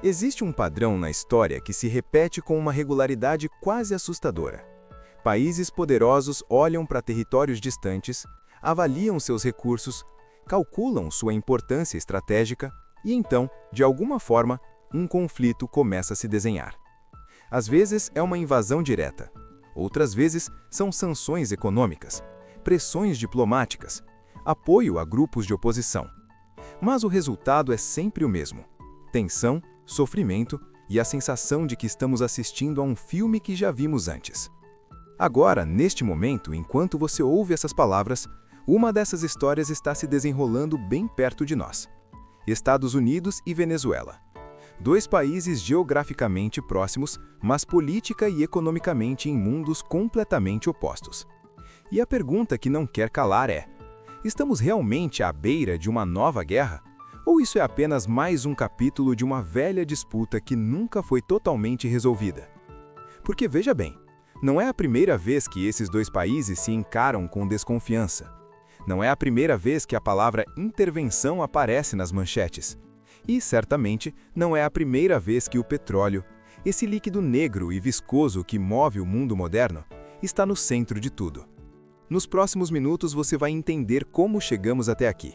Existe um padrão na história que se repete com uma regularidade quase assustadora. Países poderosos olham para territórios distantes, avaliam seus recursos, calculam sua importância estratégica e então, de alguma forma, um conflito começa a se desenhar. Às vezes é uma invasão direta, outras vezes são sanções econômicas, pressões diplomáticas, apoio a grupos de oposição. Mas o resultado é sempre o mesmo: tensão, sofrimento e a sensação de que estamos assistindo a um filme que já vimos antes. Agora, neste momento, enquanto você ouve essas palavras, uma dessas histórias está se desenrolando bem perto de nós. Estados Unidos e Venezuela. Dois países geograficamente próximos, mas política e economicamente em mundos completamente opostos. E a pergunta que não quer calar é: estamos realmente à beira de uma nova guerra? Ou isso é apenas mais um capítulo de uma velha disputa que nunca foi totalmente resolvida? Porque veja bem, não é a primeira vez que esses dois países se encaram com desconfiança. Não é a primeira vez que a palavra intervenção aparece nas manchetes. E, certamente, não é a primeira vez que o petróleo, esse líquido negro e viscoso que move o mundo moderno, está no centro de tudo. Nos próximos minutos você vai entender como chegamos até aqui.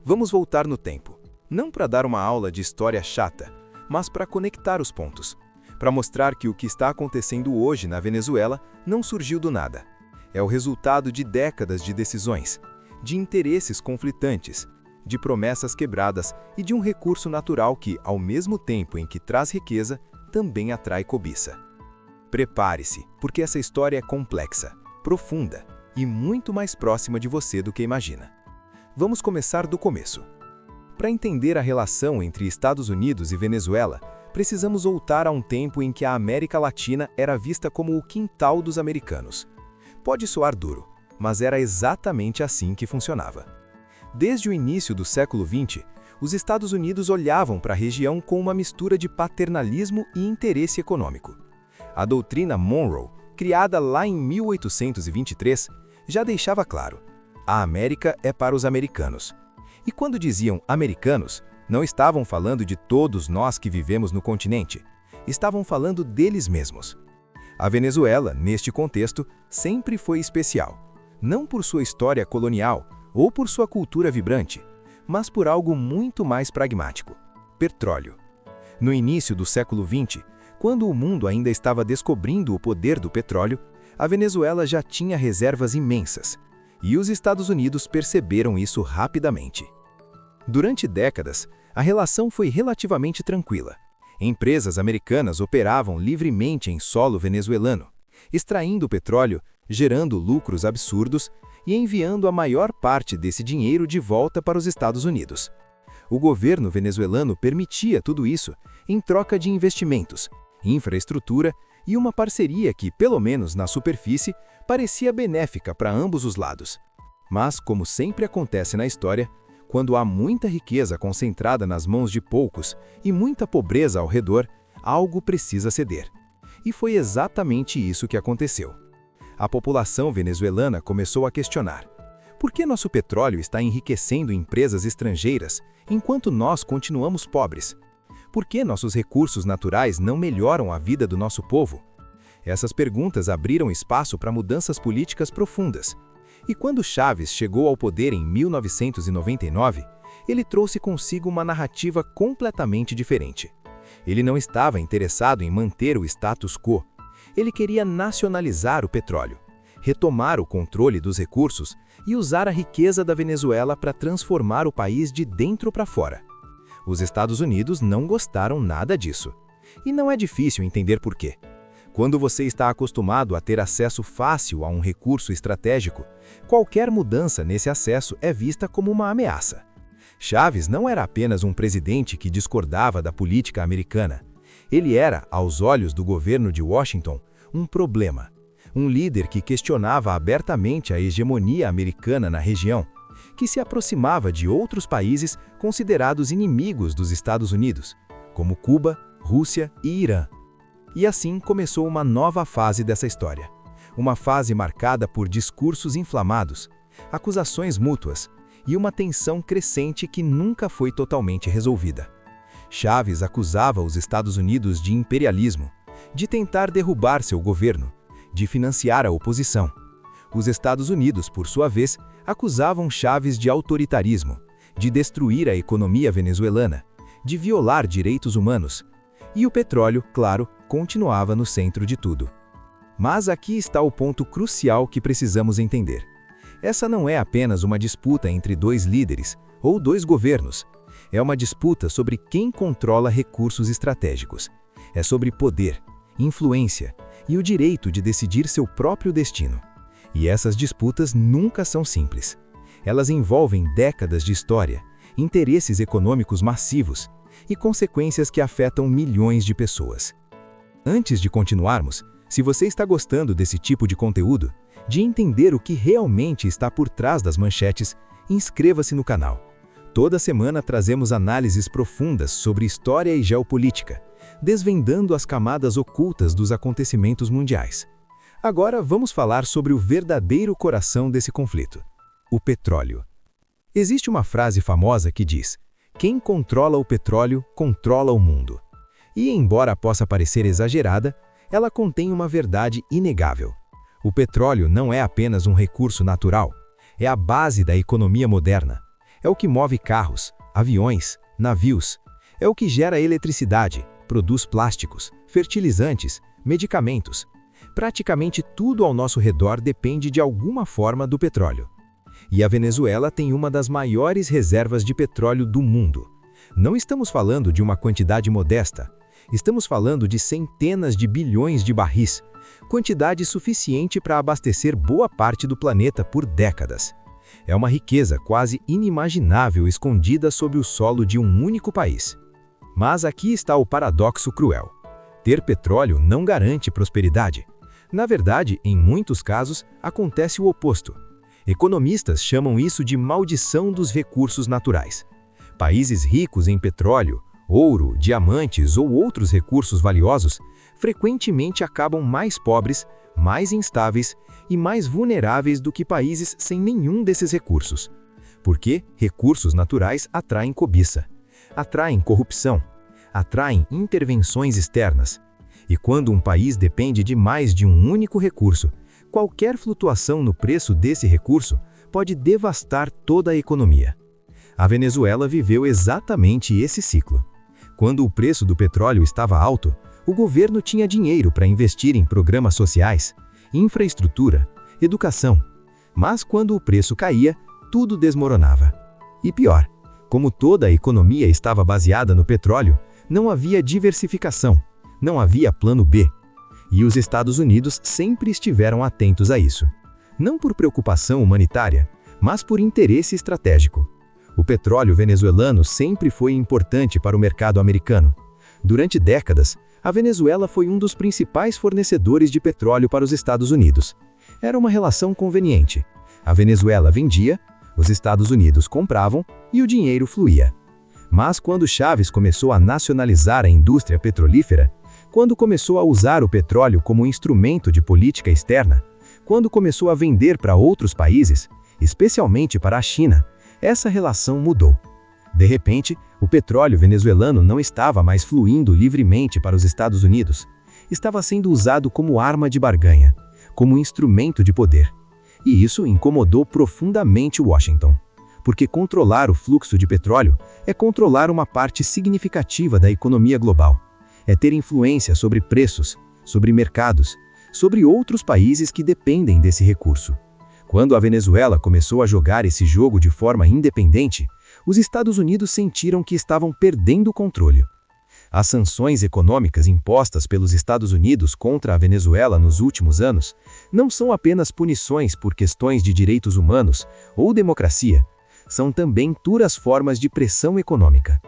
Vamos voltar no tempo, não para dar uma aula de história chata, mas para conectar os pontos, para mostrar que o que está acontecendo hoje na Venezuela não surgiu do nada. É o resultado de décadas de decisões, de interesses conflitantes, de promessas quebradas e de um recurso natural que, ao mesmo tempo em que traz riqueza, também atrai cobiça. Prepare-se, porque essa história é complexa, profunda e muito mais próxima de você do que imagina. Vamos começar do começo. Para entender a relação entre Estados Unidos e Venezuela, precisamos voltar a um tempo em que a América Latina era vista como o quintal dos americanos. Pode soar duro, mas era exatamente assim que funcionava. Desde o início do século XX, os Estados Unidos olhavam para a região com uma mistura de paternalismo e interesse econômico. A doutrina Monroe, criada lá em 1823, já deixava claro: a América é para os americanos. E quando diziam americanos, não estavam falando de todos nós que vivemos no continente, estavam falando deles mesmos. A Venezuela, neste contexto, sempre foi especial, não por sua história colonial ou por sua cultura vibrante, mas por algo muito mais pragmático: petróleo. No início do século XX, quando o mundo ainda estava descobrindo o poder do petróleo, a Venezuela já tinha reservas imensas, e os Estados Unidos perceberam isso rapidamente. Durante décadas, a relação foi relativamente tranquila. Empresas americanas operavam livremente em solo venezuelano, extraindo petróleo, gerando lucros absurdos e enviando a maior parte desse dinheiro de volta para os Estados Unidos. O governo venezuelano permitia tudo isso em troca de investimentos, infraestrutura e uma parceria que, pelo menos na superfície, parecia benéfica para ambos os lados. Mas, como sempre acontece na história, quando há muita riqueza concentrada nas mãos de poucos e muita pobreza ao redor, algo precisa ceder. E foi exatamente isso que aconteceu. A população venezuelana começou a questionar: por que nosso petróleo está enriquecendo empresas estrangeiras enquanto nós continuamos pobres? Por que nossos recursos naturais não melhoram a vida do nosso povo? Essas perguntas abriram espaço para mudanças políticas profundas. E quando Chávez chegou ao poder em 1999, ele trouxe consigo uma narrativa completamente diferente. Ele não estava interessado em manter o status quo. Ele queria nacionalizar o petróleo, retomar o controle dos recursos e usar a riqueza da Venezuela para transformar o país de dentro para fora. Os Estados Unidos não gostaram nada disso. E não é difícil entender por quê. Quando você está acostumado a ter acesso fácil a um recurso estratégico, qualquer mudança nesse acesso é vista como uma ameaça. Chávez não era apenas um presidente que discordava da política americana. Ele era, aos olhos do governo de Washington, um problema. Um líder que questionava abertamente a hegemonia americana na região, que se aproximava de outros países considerados inimigos dos Estados Unidos, como Cuba, Rússia e Irã. E assim começou uma nova fase dessa história. Uma fase marcada por discursos inflamados, acusações mútuas e uma tensão crescente que nunca foi totalmente resolvida. Chaves acusava os Estados Unidos de imperialismo, de tentar derrubar seu governo, de financiar a oposição. Os Estados Unidos, por sua vez, acusavam Chaves de autoritarismo, de destruir a economia venezuelana, de violar direitos humanos. E o petróleo, claro, continuava no centro de tudo. Mas aqui está o ponto crucial que precisamos entender. Essa não é apenas uma disputa entre dois líderes ou dois governos. É uma disputa sobre quem controla recursos estratégicos. É sobre poder, influência e o direito de decidir seu próprio destino. E essas disputas nunca são simples. Elas envolvem décadas de história, interesses econômicos massivos e consequências que afetam milhões de pessoas. Antes de continuarmos, se você está gostando desse tipo de conteúdo, de entender o que realmente está por trás das manchetes, inscreva-se no canal. Toda semana trazemos análises profundas sobre história e geopolítica, desvendando as camadas ocultas dos acontecimentos mundiais. Agora vamos falar sobre o verdadeiro coração desse conflito: o petróleo. Existe uma frase famosa que diz: "Quem controla o petróleo, controla o mundo." E, embora possa parecer exagerada, ela contém uma verdade inegável. O petróleo não é apenas um recurso natural, é a base da economia moderna. É o que move carros, aviões, navios. É o que gera eletricidade, produz plásticos, fertilizantes, medicamentos. Praticamente tudo ao nosso redor depende de alguma forma do petróleo. E a Venezuela tem uma das maiores reservas de petróleo do mundo. Não estamos falando de uma quantidade modesta. Estamos falando de centenas de bilhões de barris, quantidade suficiente para abastecer boa parte do planeta por décadas. É uma riqueza quase inimaginável escondida sob o solo de um único país. Mas aqui está o paradoxo cruel. Ter petróleo não garante prosperidade. Na verdade, em muitos casos, acontece o oposto. Economistas chamam isso de maldição dos recursos naturais. Países ricos em petróleo, ouro, diamantes ou outros recursos valiosos frequentemente acabam mais pobres, mais instáveis e mais vulneráveis do que países sem nenhum desses recursos. Porque recursos naturais atraem cobiça, atraem corrupção, atraem intervenções externas. E quando um país depende de mais de um único recurso, qualquer flutuação no preço desse recurso pode devastar toda a economia. A Venezuela viveu exatamente esse ciclo. Quando o preço do petróleo estava alto, o governo tinha dinheiro para investir em programas sociais, infraestrutura, educação. Mas quando o preço caía, tudo desmoronava. E pior, como toda a economia estava baseada no petróleo, não havia diversificação, não havia plano B. E os Estados Unidos sempre estiveram atentos a isso. Não por preocupação humanitária, mas por interesse estratégico. O petróleo venezuelano sempre foi importante para o mercado americano. Durante décadas, a Venezuela foi um dos principais fornecedores de petróleo para os Estados Unidos. Era uma relação conveniente. A Venezuela vendia, os Estados Unidos compravam e o dinheiro fluía. Mas quando Chávez começou a nacionalizar a indústria petrolífera, quando começou a usar o petróleo como instrumento de política externa, quando começou a vender para outros países, especialmente para a China, essa relação mudou. De repente, o petróleo venezuelano não estava mais fluindo livremente para os Estados Unidos. Estava sendo usado como arma de barganha, como instrumento de poder. E isso incomodou profundamente Washington. Porque controlar o fluxo de petróleo é controlar uma parte significativa da economia global. É ter influência sobre preços, sobre mercados, sobre outros países que dependem desse recurso. Quando a Venezuela começou a jogar esse jogo de forma independente, os Estados Unidos sentiram que estavam perdendo o controle. As sanções econômicas impostas pelos Estados Unidos contra a Venezuela nos últimos anos não são apenas punições por questões de direitos humanos ou democracia, são também duras formas de pressão econômica.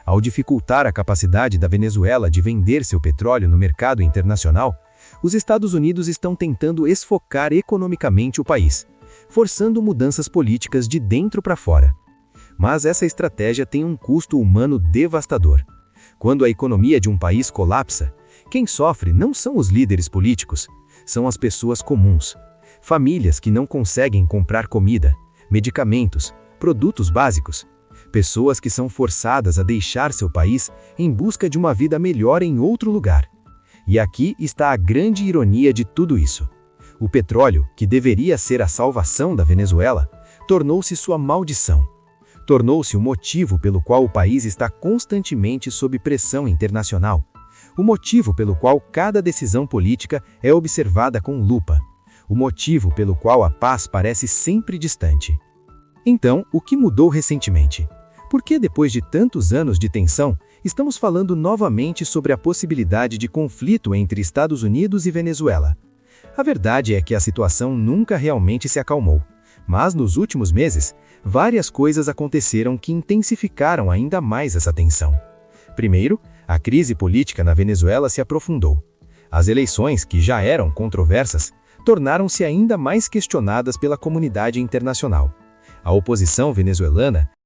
Ao dificultar a capacidade da Venezuela de vender seu petróleo no mercado internacional, os Estados Unidos estão tentando esfocar economicamente o país, forçando mudanças políticas de dentro para fora. Mas essa estratégia tem um custo humano devastador. Quando a economia de um país colapsa, quem sofre não são os líderes políticos, são as pessoas comuns. Famílias que não conseguem comprar comida, medicamentos, produtos básicos. Pessoas que são forçadas a deixar seu país em busca de uma vida melhor em outro lugar. E aqui está a grande ironia de tudo isso. O petróleo, que deveria ser a salvação da Venezuela, tornou-se sua maldição. Tornou-se o motivo pelo qual o país está constantemente sob pressão internacional. O motivo pelo qual cada decisão política é observada com lupa. O motivo pelo qual a paz parece sempre distante. Então, o que mudou recentemente? Por que, depois de tantos anos de tensão, estamos falando novamente sobre a possibilidade de conflito entre Estados Unidos e Venezuela? A verdade é que a situação nunca realmente se acalmou, mas nos últimos meses, várias coisas aconteceram que intensificaram ainda mais essa tensão. Primeiro, a crise política na Venezuela se aprofundou. As eleições, que já eram controversas, tornaram-se ainda mais questionadas pela comunidade internacional. A oposição venezuelana